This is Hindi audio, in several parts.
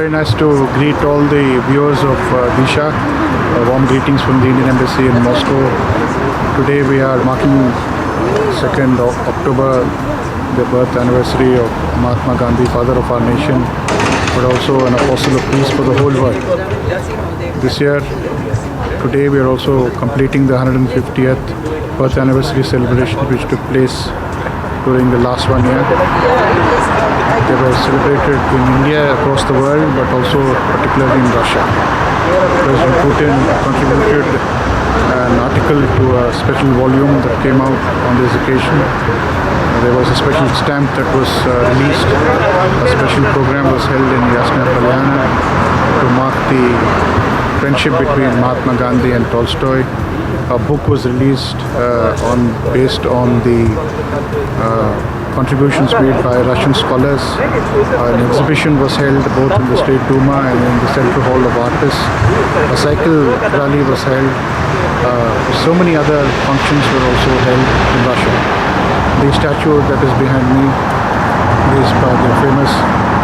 very nice to greet all the viewers of Disha. Warm greetings from the Indian Embassy in Moscow. Today we are marking 2nd of October, the birth anniversary of Mahatma Gandhi, father of our nation, but also an apostle of peace for the whole world. This year, today we are also completing the 150th birth anniversary celebration which took place during the last 1 year. They were celebrated in India, across the world, but also particularly in Russia. President Putin contributed an article to a special volume that came out on this occasion. There was a special stamp that was released. A special program was held in Yasna Polyana to mark the friendship between Mahatma Gandhi and Tolstoy. A book was released based on the contributions made by Russian scholars. An exhibition was held both in the State Duma and in the Central Hall of Artists. A cycle rally was held. So many other functions were also held in Russia. The statue that is behind me is by the famous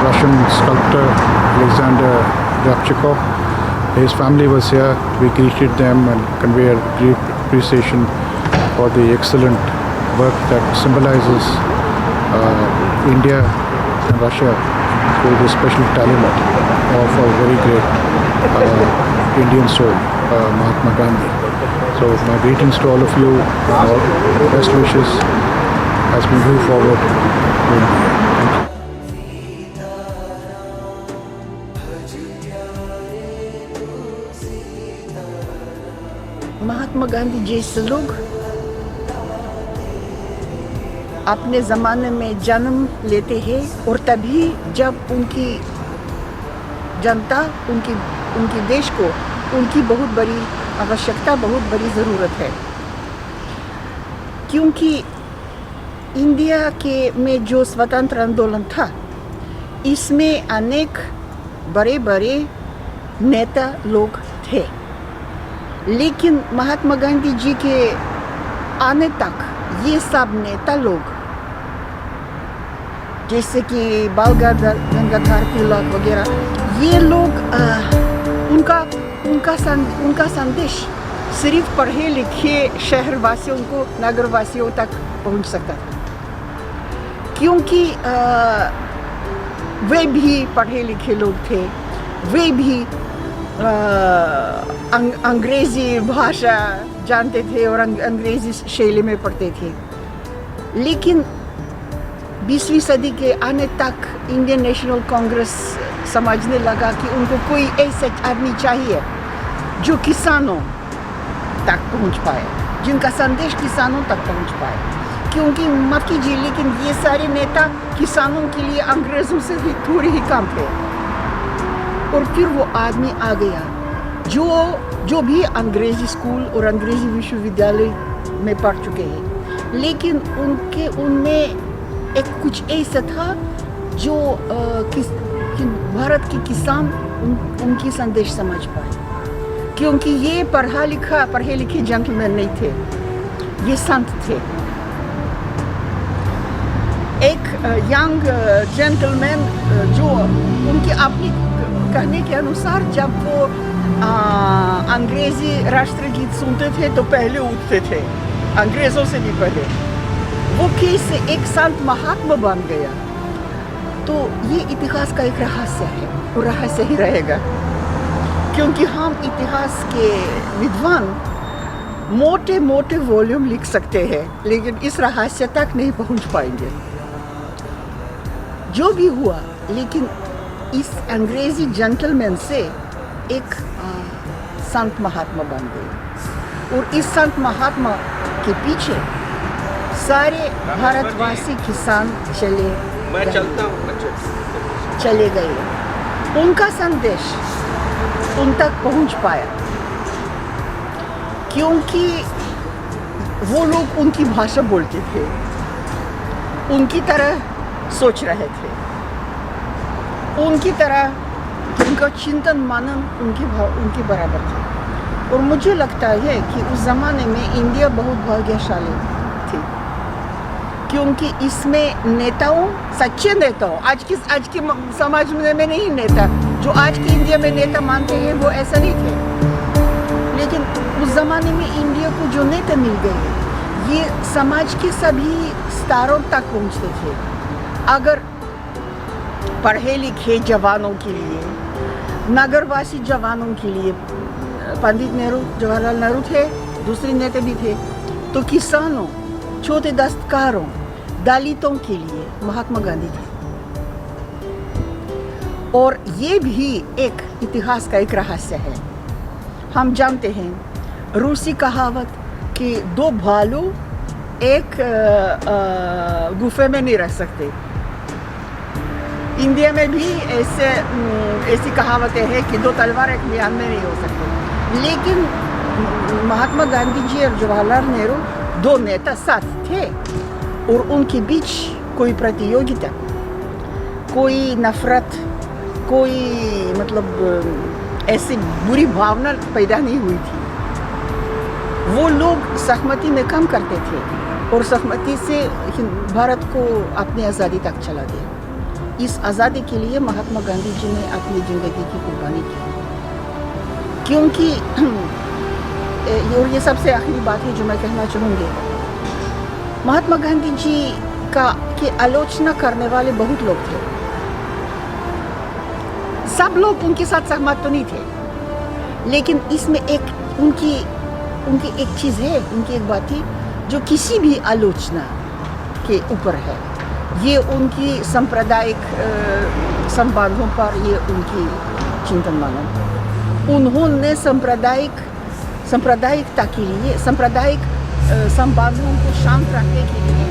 Russian sculptor Alexander Ryabchikov. His family was here. We greeted them and conveyed great appreciation for the excellent work that symbolizes India and Russia through the special talent of a very great Indian soul, Mahatma Gandhi. So my greetings to all of you and all best wishes as we move forward to India. Thank you. Mahatma Gandhi जैसे लोग अपने ज़माने में जन्म लेते हैं और तभी जब उनकी जनता उनकी देश को उनकी बहुत बड़ी आवश्यकता, बहुत बड़ी ज़रूरत है, क्योंकि इंडिया में जो स्वतंत्र आंदोलन था इसमें अनेक बड़े बड़े नेता लोग थे, लेकिन महात्मा गांधी जी के आने तक ये सब नेता लोग जैसे कि बाल गंगाधर तिलक वगैरह, ये लोग उनका संदेश सिर्फ पढ़े लिखे शहरवासियों को, नगरवासियों तक पहुंच सकता था, क्योंकि वे भी पढ़े लिखे लोग थे, वे भी अंग्रेज़ी भाषा जानते थे और अंग्रेज़ी शैली में पढ़ते थे। लेकिन 20वीं सदी के आने तक इंडियन नेशनल कांग्रेस समझने लगा कि उनको कोई ऐसा आदमी चाहिए जो किसानों तक पहुंच पाए, जिनका संदेश किसानों तक पहुंच पाए, क्योंकि मत कीजिए लेकिन ये सारे नेता किसानों के लिए अंग्रेज़ों से भी थोड़ी ही कम थे। और फिर वो आदमी आ गया जो भी अंग्रेज़ी स्कूल और अंग्रेज़ी विश्वविद्यालय में पढ़ चुके हैं, लेकिन उनमें एक कुछ ऐसा था जो भारत के किसान उनकी संदेश समझ पाए, क्योंकि ये पढ़े लिखे जेंटलमैन नहीं थे, ये संत थे। एक यंग जेंटलमैन जो उनकी अपनी कहने के अनुसार जब वो अंग्रेज़ी राष्ट्रगीत सुनते थे तो पहले उठते थे, अंग्रेज़ों से भी पहले। वो कैसे एक संत महात्मा बन गया, तो ये इतिहास का एक रहस्य है और रहस्य ही रहेगा, क्योंकि हम इतिहास के विद्वान मोटे मोटे वॉल्यूम लिख सकते हैं, लेकिन इस रहस्य तक नहीं पहुंच पाएंगे। जो भी हुआ, लेकिन इस अंग्रेज़ी जेंटलमैन से एक संत महात्मा बन गए, और इस संत महात्मा के पीछे सारे भारतवासी किसान चले गए। उनका संदेश उन तक पहुंच पाया, क्योंकि वो लोग उनकी भाषा बोलते थे, उनकी तरह सोच रहे थे, उनकी तरह उनका चिंतन मनन उनके बराबर था। और मुझे लगता है कि उस ज़माने में इंडिया बहुत भाग्यशाली थी, क्योंकि इसमें नेताओं, सच्चे नेताओं, आज के समाज में नहीं नेता जो आज के इंडिया में नेता मानते हैं वो ऐसा नहीं थे, लेकिन उस ज़माने में इंडिया को जो नेता मिल गए ये समाज के सभी स्तरों तक पहुंचते थे। अगर पढ़े लिखे जवानों के लिए, नगरवासी जवानों के लिए पंडित नेहरू, जवाहरलाल नेहरू थे, दूसरे नेता भी थे, तो किसानों, छोटे दस्तकारों, दलितों के लिए महात्मा गांधी थे। और ये भी एक इतिहास का एक रहस्य है। हम जानते हैं रूसी कहावत कि दो भालू एक गुफे में नहीं रह सकते। इंडिया में भी ऐसी कहावतें हैं कि दो तलवार एक म्यान में नहीं हो सकते। लेकिन महात्मा गांधी जी और जवाहरलाल नेहरू दो नेता साथ थे और उनके बीच कोई प्रतियोगिता, कोई नफरत, कोई मतलब ऐसी बुरी भावना पैदा नहीं हुई थी। वो लोग सहमति में काम करते थे और सहमति से भारत को अपनी आज़ादी तक चला दिया। इस आज़ादी के लिए महात्मा गांधी जी ने अपनी ज़िंदगी की कुर्बानी की। क्योंकि और ये सबसे आखिरी बात है जो मैं कहना चाहूँगी, महात्मा गांधी जी की आलोचना करने वाले बहुत लोग थे। सब लोग उनके साथ सहमत तो नहीं थे, लेकिन इसमें एक उनकी एक चीज़ है, उनकी एक बात थी जो किसी भी आलोचना के ऊपर है। ये उनकी सांप्रदायिक संबंधों पर ये उनकी चिंतन मानो। उन्होंने सांप्रदायिकता के लिए, सांप्रदायिक संबंधों को शांत रखने के लिए,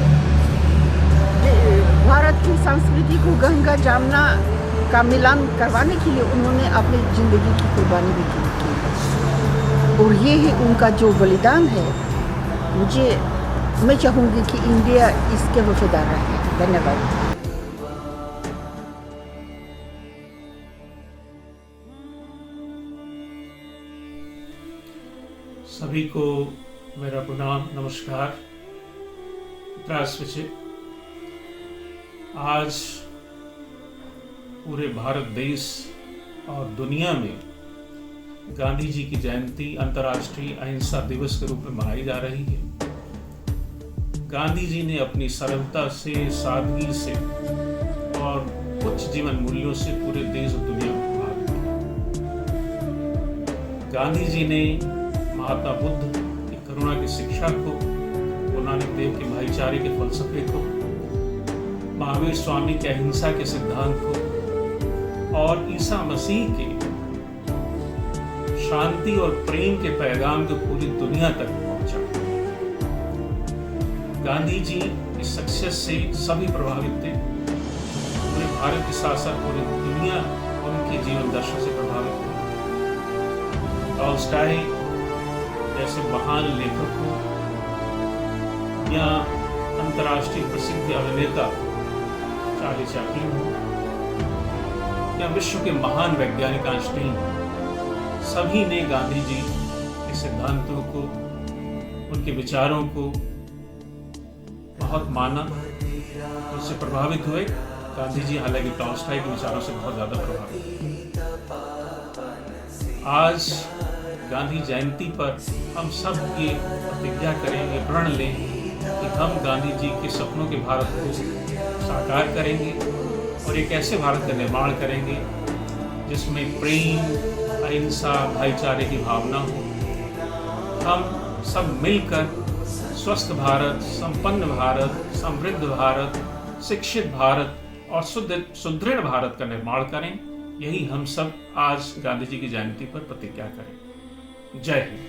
भारत की संस्कृति को गंगा जमुना का मिलान करवाने के लिए उन्होंने अपनी ज़िंदगी की कुर्बानी भी की। और ये ही उनका जो बलिदान है, मैं चाहूँगी कि इंडिया इसके वफादार रहे। धन्यवाद। सभी को मेरा प्रणाम, नमस्कार। Здравствуйте। आज पूरे भारत देश और दुनिया में गांधी जी की जयंती अंतर्राष्ट्रीय अहिंसा दिवस के रूप में मनाई जा रही है। गांधी जी ने अपनी सरलता से, सादगी से और उच्च जीवन मूल्यों से पूरे देश और दुनिया को प्रभावित किया। गांधी जी ने महात्मा बुद्ध की करुणा की शिक्षा को, गुरु नानक देव के भाईचारे के फलसफे को, महावीर स्वामी के अहिंसा के सिद्धांत को और ईसा मसीह के शांति और प्रेम के पैगाम को पूरी दुनिया तक पहुंचा। गांधी जी की सक्सेस से सभी प्रभावित थे। पूरे भारत के साथ साथ पूरी दुनिया उनके जीवन दर्शन से प्रभावित थी। टॉल्स्टॉय जैसे महान लेखक हो या अंतर्राष्ट्रीय प्रसिद्ध अभिनेता चार्ली चैपलिन हो या विश्व के महान वैज्ञानिक आइंस्टाइन, सभी ने गांधी जी के सिद्धांतों को, उनके विचारों को बहुत माना, उससे प्रभावित हुए। गांधी जी हालांकि टॉल्स्टॉय के विचारों से बहुत ज़्यादा प्रभावित हुए। आज गांधी जयंती पर हम सब ये प्रतिज्ञा करेंगे, प्रण लें कि हम गांधी जी के सपनों के भारत को साकार करेंगे और एक ऐसे भारत का निर्माण करेंगे जिसमें प्रेम, अहिंसा, भाईचारे की भावना हो। हम सब मिलकर स्वस्थ भारत, संपन्न भारत, समृद्ध भारत, शिक्षित भारत और सुदृढ़ भारत का निर्माण करें। यही हम सब आज गांधी जी की जयंती पर प्रतिज्ञा करें। जय हिंद।